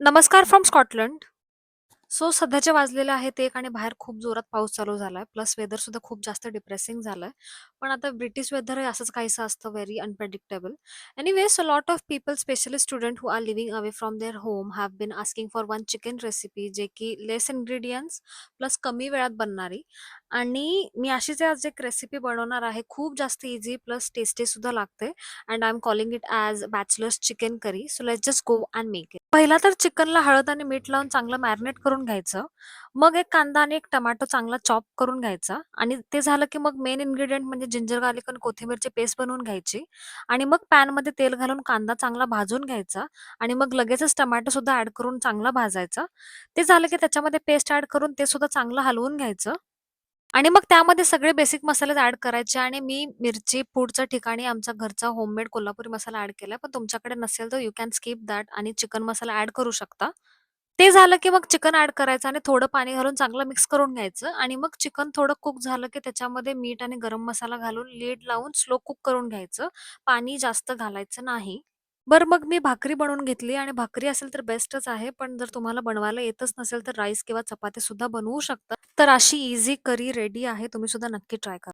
नमस्कार from Scotland. So सध्याचे वाजलेले आहेत 1 आणि बाहेर खूप जोरात पाऊस चालू झालाय. प्लस वेदर सुद्धा खूप जास्त डिप्रेसिंग झालंय. पण आता ब्रिटिश वेदर हे असंच काहीसं असतं very unpredictable. Anyways a lot of people specially student who are living away from their home have been asking for one chicken recipe जे की लेस इन्ग्रीडियंट्स प्लस कमी वेळात बनणारी आणि मी अशीच आज एक रेसिपी बनवणार आहे. खूप जास्त इझी प्लस टेस्टी सुद्धा लागते and I am calling it as bachelors chicken curry. So let's just go and make it. पहिला तर चिकनला हळद आणि मीठ लावून चांगलं मॅरिनेट करून घ्यायचं. मग एक कांदा आणि एक टोमॅटो चांगला चॉप करून घ्यायचा आणि ते झालं की मग मेन इन्ग्रीडियंट म्हणजे जिंजर गार्लिक आणि कोथिंबीरची पेस्ट बनवून घ्यायची आणि मग पॅनमध्ये तेल घालून कांदा चांगला भाजून घ्यायचा आणि मग लगेचच टोमॅटो सुद्धा ॲड करून चांगला भाजायचा. ते झालं की त्याच्यामध्ये पेस्ट ॲड करून ते सुद्धा चांगलं हलवून घ्यायचं आणि मग त्यामध्ये सगळे बेसिक मसाले ॲड करायचे आणि मी मिरची पूडच्या ठिकाणी आमचा घरचा होममेड कोल्हापुरी मसाला ॲड केलाय. पण तुमच्याकडे नसेल तर यू कॅन स्किप दॅट आणि चिकन मसाला ॲड करू शकता. ते झालं की मग चिकन ॲड करायचं आणि थोडं पाणी घालून चांगलं मिक्स करून घ्यायचं आणि मग चिकन थोडं कुक झालं की त्याच्यामध्ये मीठ आणि गरम मसाला घालून लीड लावून स्लो कुक करून घ्यायचं. पाणी जास्त घालायचं नाही. बरं मग मी भाकरी बनवून घेतली आणि भाकरी असेल तर बेस्टच आहे. पण जर तुम्हाला बनवायला येतच नसेल तर राईस किंवा चपाती सुद्धा बनवू शकता. तर अशी ईझी करी रेडी आहे. तुम्ही सुद्धा नक्की ट्राय करा.